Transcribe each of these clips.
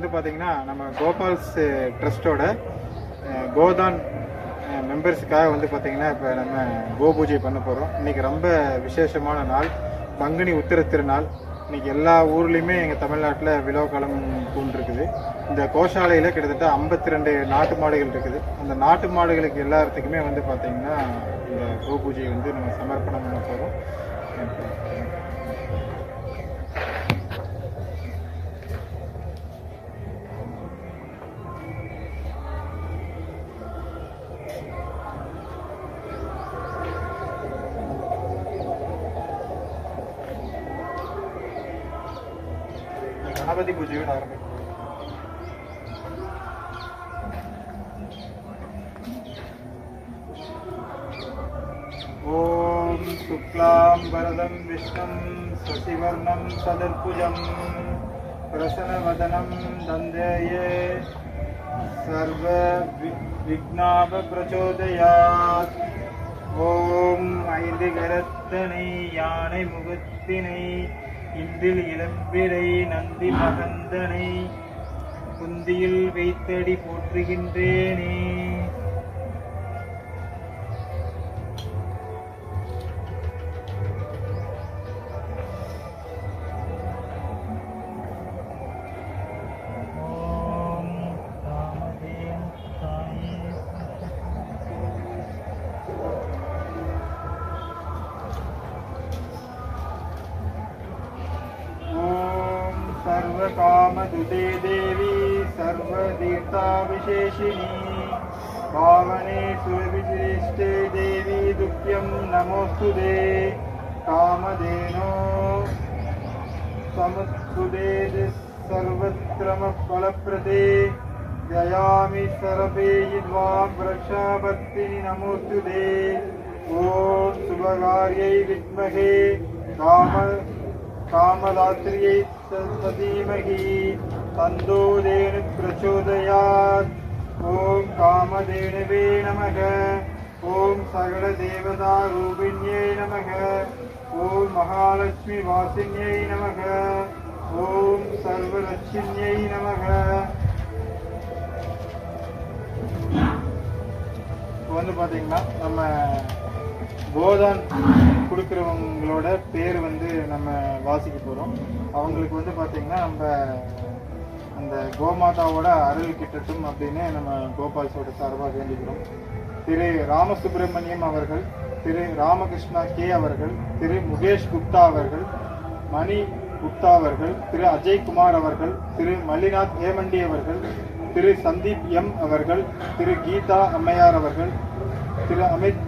வந்து பார்த்திங்கன்னா நம்ம கோபால்ஸ் ட்ரஸ்ட்டோட கோதான் மெம்பர்ஸுக்காக வந்து பார்த்திங்கன்னா இப்போ நம்ம கோபூஜை பண்ண போகிறோம். இன்றைக்கி ரொம்ப விசேஷமான நாள், பங்குனி உத்திர திருநாள். இன்றைக்கி எல்லா ஊர்லேயுமே எங்கள் தமிழ்நாட்டில் விழாக்காலம் பூண்டிருக்குது. இந்த கோஷாலையில் கிட்டத்தட்ட 52 நாட்டு மாடுகள் இருக்குது. அந்த நாட்டு மாடுகளுக்கு எல்லாத்துக்குமே வந்து பார்த்திங்கன்னா இந்த கோபூஜையை வந்து நம்ம சமர்ப்பணம் பண்ண போகிறோம். கணபதி பூஜையோட ஆரம்பிக்கும். ஓம் சுக்லாம் வரதம் விஷ்ணும் சசிவர்ணம் சதுர்புஜம் பிரசன்னவதனம் தந்தேயே சர்வ விக்னாப பிரச்சோதயாத். ஓம் 5 கரத்தனை யானை முகத்தினை இன்றில் இளம்பிரை நந்தி மகந்தனை குந்தியில் வைத்தடி போற்றுகின்றேனே. सर्वकामदुते देवी सर्वतीर्थाविशेषिणी पावने सुरविशिष्टे देवी तुभ्यं नमोस्तुते. कामधेनो समुत्सुते सर्वत्रमफलप्रदे जयामि सर्वैर्वां वृक्षापत्तिनि नमोस्तुते. ॐ शुभकार्यै विद्महे कामदात्र्यै धीमहि तन्नो धेनुः प्रचोदयात्. ॐ कामधेनवे नमः. ॐ सकलदेवतारूपिण्यै नमः. ॐ महालक्ष्मीवासिन्यै नमः. ॐ सर्वलक्ष्म्यै नमः. வந்து பார்த்தீங்கன்னா நம்ம கோதான் கொடுக்குறவங்களோட பேர் வந்து நம்ம வாசிக்க போகிறோம். அவங்களுக்கு வந்து பார்த்திங்கன்னா நம்ம அந்த கோமாதாவோட அருள் கிட்டட்டும் அப்படின்னு நம்ம கோபால்ஸோட சார்பாக வேண்டிக்கிறோம். திரு ராமசுப்ரமணியம் அவர்கள், திரு ராமகிருஷ்ணா கே அவர்கள், திரு முகேஷ் குப்தா அவர்கள், மணி குப்தா அவர்கள், திரு அஜய்குமார் அவர்கள், திரு மல்லிநாத் ஏமண்டி அவர்கள், திரு சந்தீப் எம் அவர்கள், திரு கீதா அம்மையார் அவர்கள், திரு அமித்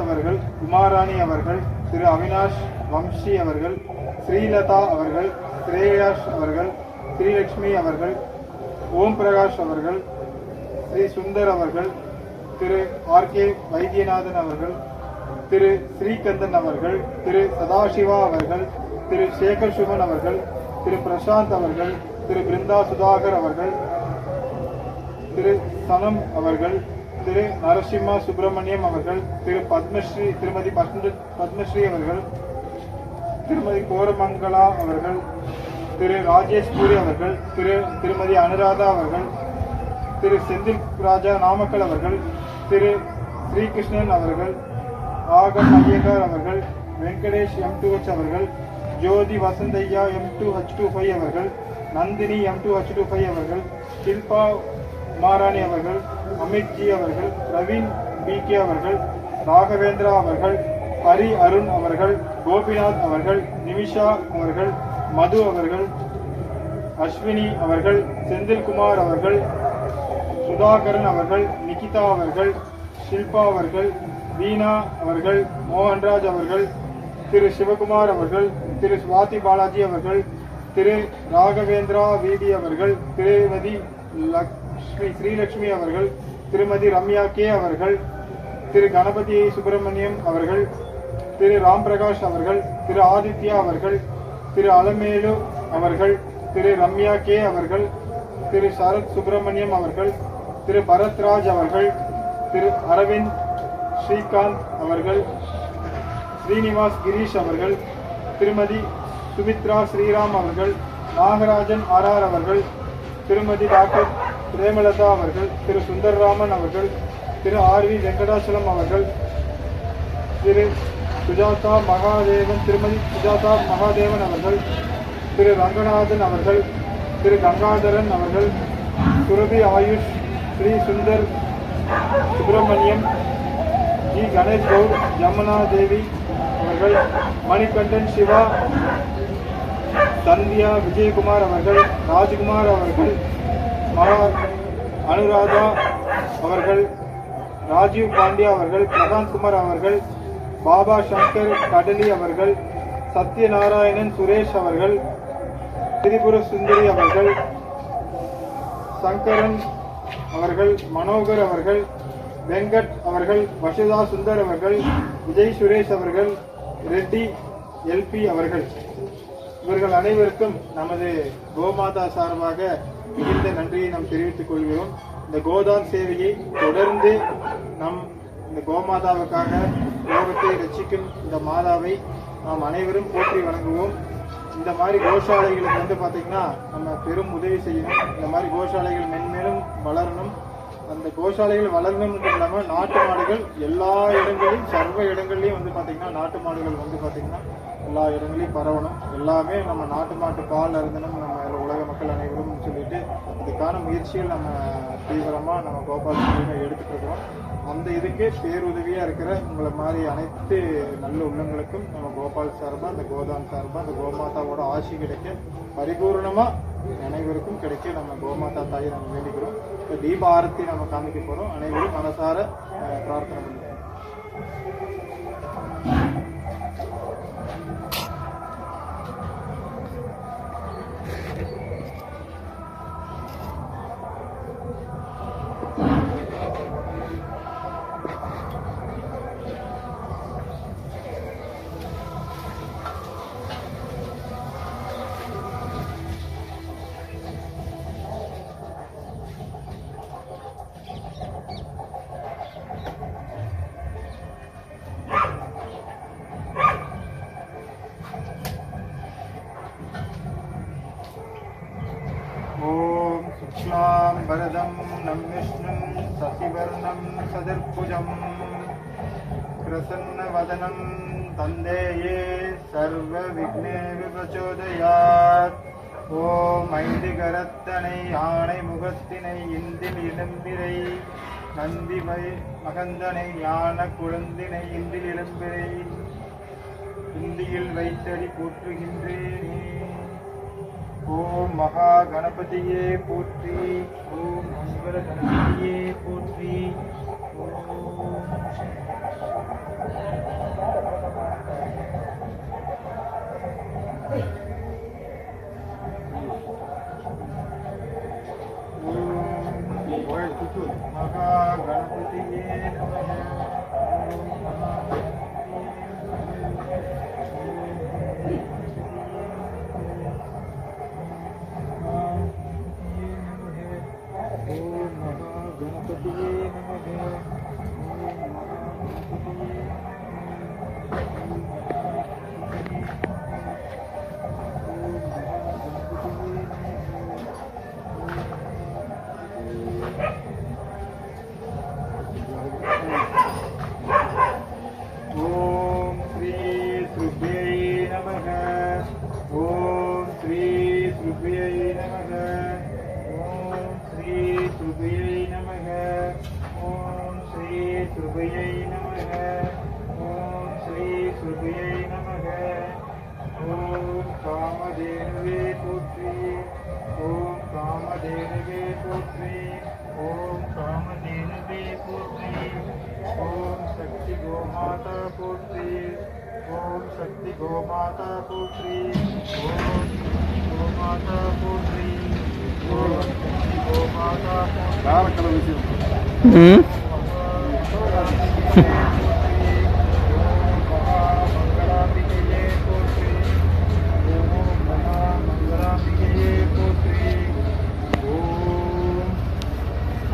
அவர்கள், குமாராணி அவர்கள், திரு அவினாஷ் வம்சி அவர்கள், ஸ்ரீலதா அவர்கள், ஸ்ரேயாஷ் அவர்கள், ஸ்ரீலட்சுமி அவர்கள், ஓம் பிரகாஷ் அவர்கள், ஸ்ரீ சுந்தர் அவர்கள், திரு ஆர்கே வைத்தியநாதன் அவர்கள், திரு ஸ்ரீகந்தன் அவர்கள், திரு சதாசிவா அவர்கள், திரு சேகர் சுமன் அவர்கள், திரு பிரசாந்த் அவர்கள், திரு பிருந்தா சுதாகர் அவர்கள், திரு சனம் அவர்கள், திரு நரசிம்மா சுப்பிரமணியம் அவர்கள், திரு திருமதி பத்மஸ்ரீ அவர்கள், திருமதி கோரமங்கலா அவர்கள், திரு ராஜேஷ் பூரி அவர்கள், திருமதி அனுராதா அவர்கள், திரு செந்தில் ராஜா நாமக்கல் அவர்கள், திரு ஸ்ரீகிருஷ்ணன் அவர்கள், ஆகம் ஐயங்கார் அவர்கள், வெங்கடேஷ் M2H அவர்கள், ஜோதி வசந்தையா M2H25 அவர்கள், நந்தினி M2H25 அவர்கள், ஷில்பா குமாராணி அவர்கள், அமித்ஜி அவர்கள், ரவீன் BK அவர்கள், ராகவேந்திரா அவர்கள், ஹரி அருண் அவர்கள், கோபிநாத் அவர்கள், நிமிஷா அவர்கள், மது அவர்கள், அஸ்வினி அவர்கள், செந்தில்குமார் அவர்கள், சுதாகரன் அவர்கள், நிகிதா அவர்கள், ஷில்பா அவர்கள், வீணா அவர்கள், மோகன்ராஜ் அவர்கள், திரு சிவகுமார் அவர்கள், திரு சுவாதி பாலாஜி அவர்கள், திரு ராகவேந்திரா VD அவர்கள், திருமதி ஸ்ரீலட்சுமி அவர்கள், திருமதி ரம்யா கே அவர்கள், திரு கணபதி சுப்பிரமணியம் அவர்கள், திரு ராம் பிரகாஷ் அவர்கள், திரு ஆதித்யா அவர்கள், திரு அலமேலு அவர்கள், திரு ரம்யா கே அவர்கள், திரு சரத் சுப்பிரமணியம் அவர்கள், திரு பரத்ராஜ் அவர்கள், திரு அரவிந்த் ஸ்ரீகாந்த் அவர்கள், ஸ்ரீனிவாஸ் கிரீஷ் அவர்கள், திருமதி சுமித்ரா ஸ்ரீராம் அவர்கள், நாகராஜன் ஆர் அவர்கள், திருமதி டாக்டர் பிரேமலதா அவர்கள், திரு சுந்தரராமன் அவர்கள், திரு ஆர்.வி. வெங்கடாச்சலம் அவர்கள், திரு சுஜாதா மகாதேவன், திருமதி சுஜாதா மகாதேவன் அவர்கள், திரு ரங்கநாதன் அவர்கள், திரு கங்காதரன் அவர்கள், சுரபி ஆயுஷ், ஸ்ரீ சுந்தர் சுப்பிரமணியம், ஜி கணேஷ் கவுட், ஜமுனா தேவி அவர்கள், மணிகண்டன் சிவா, சந்தியா விஜயகுமார் அவர்கள், ராஜ்குமார் அவர்கள், அனுராதா அவர்கள், ராஜீவ் பாண்டியா அவர்கள், பிரகாந்த்குமார் அவர்கள், பாபா சங்கர் கடலி அவர்கள், சத்யநாராயணன் சுரேஷ் அவர்கள், திரிபுர சுந்தரி அவர்கள், சங்கரன் அவர்கள், மனோகர் அவர்கள், வெங்கட் அவர்கள், வசுதா சுந்தர் அவர்கள், விஜய் சுரேஷ் அவர்கள், ரெட்டி எல்பி அவர்கள், இவர்கள் அனைவருக்கும் நமது கோமாதா சார்பாக மிகுந்த நன்றியை நாம் தெரிவித்துக் கொள்கிறோம். இந்த கோதான் சேவையை தொடர்ந்து நம் இந்த கோமாதாவுக்காக லோகத்தை ரட்சிக்கும் இந்த மாதாவை நாம் அனைவரும் போற்றி வணங்குவோம். இந்த மாதிரி கோஷாலைகளுக்கு வந்து பார்த்தீங்கன்னா நம்ம பெரும் உதவி செய்யணும். இந்த மாதிரி கோஷாலைகள் மென்மேலும் வளரணும். அந்த கோஷாலைகள் வளரணும் இல்லாமல் நாட்டு மாடுகள் எல்லா இடங்களிலும் சர்வ இடங்கள்லையும் வந்து பார்த்தீங்கன்னா நாட்டு மாடுகள் வந்து பார்த்தீங்கன்னா எல்லா இடங்களையும் பரவணும். எல்லாமே நம்ம நாட்டு மாட்டு பால் அருந்தணும் நம்ம உலக மக்கள் அனைவரும் சொல்லிட்டு அதுக்கான முயற்சிகள் நம்ம தீவிரமாக நம்ம கோபால் எடுத்துட்டு இருக்கிறோம். அந்த இதுக்கு பேருதவியாக இருக்கிற உங்களை மாதிரி அனைத்து நல்ல உள்ளங்களுக்கும் நம்ம கோபால் சார்பாக, அந்த கோதான் சார்பாக, அந்த கோமாதாவோட ஆசி கிடைக்க பரிபூர்ணமாக அனைவருக்கும் கிடைக்க நம்ம கோமாதா தாயை நம்ம வேண்டிக்கிறோம். இப்போ தீப ஆரத்தி நம்ம காமிக்க போகிறோம். அனைவரும் மனசார பிரார்த்தனை பண்ணுறோம். वरदं नं विष्णुं शशिवर्णं सदर्भुजं प्रसन्नवदनं तन्देये सर्वविघ्नेषु प्रचोदयात्. ஓம் ஐந்திகரத்தனை ஆணை முகத்தினை இந்தில் இளம்பிரை நந்தி மகந்தனை ஞான குழந்தினை இந்தில் இளம்பிரை இந்தியில் வைத்தடி போற்றுகின்றேனே. ஓம் மகா கணபதியே போற்றி. ஓம் மங்கள கணபதியே போற்றி. மகா கணபதியே शक्ति गोमाता पुत्री. ओम गोमाता पुत्री. ओम शक्ति गोमाता पुत्री.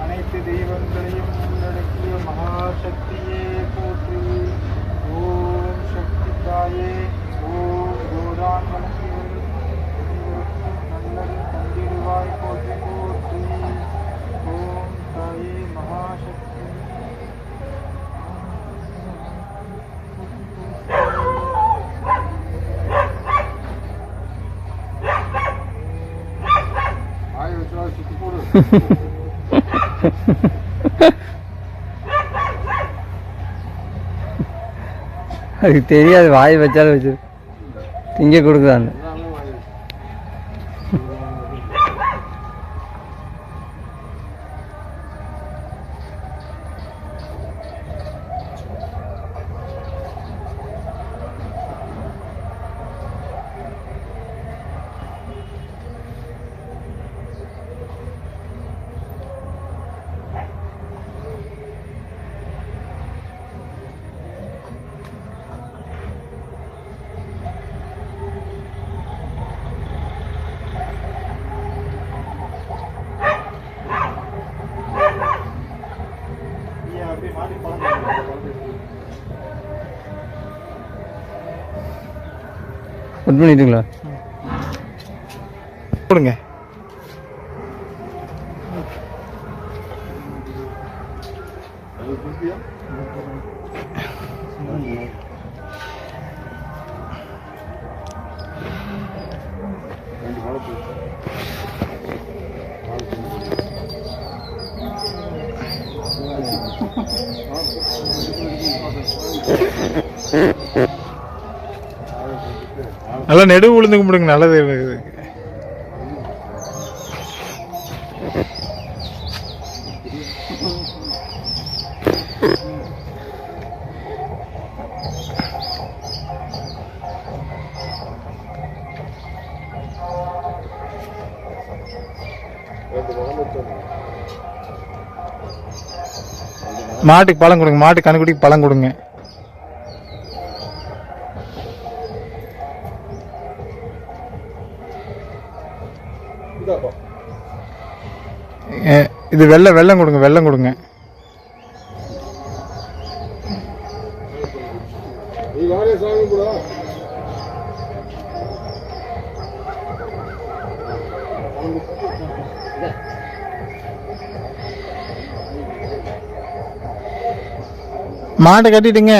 அனைத்து தெய்வங்களையும் உள்ளடக்கிய மகாசக்தியே போற்றி. ஓம் சக்தி தாயே. ஓம் கோதான் வணங்கியவர்கள் அதுக்கு தெரியாது, வாய் வச்சாலும் வச்சு திங்க கொடுக்குதான்னு. கட் பண்ணிட்டுங்களா? கொடுங்க. நல்லா நெடு உளுந்து கும்பிடுங்க, நல்லது. மாட்டுக்கு பழம் கொடுங்க, மாட்டு கணுக்குட்டிக்கு பழம் கொடுங்க. இது வெள்ளம் கொடுங்க, வெள்ளம் கொடுங்க. மாட்டை கட்டிட்டுங்க.